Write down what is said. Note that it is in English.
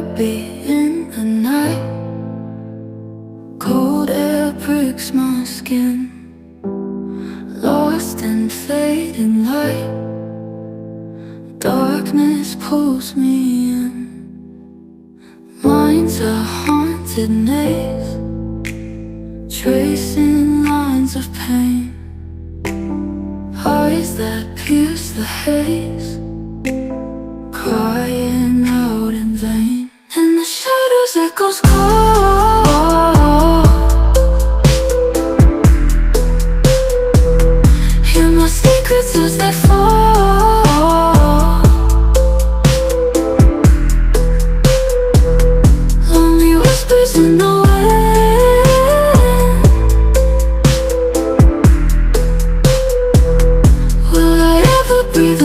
happy in the night. Cold air pricks my skin, lost in fading light. Darkness pulls me in. Mind's a haunted maze, tracing lines of pain. Eyes that pierce the haze,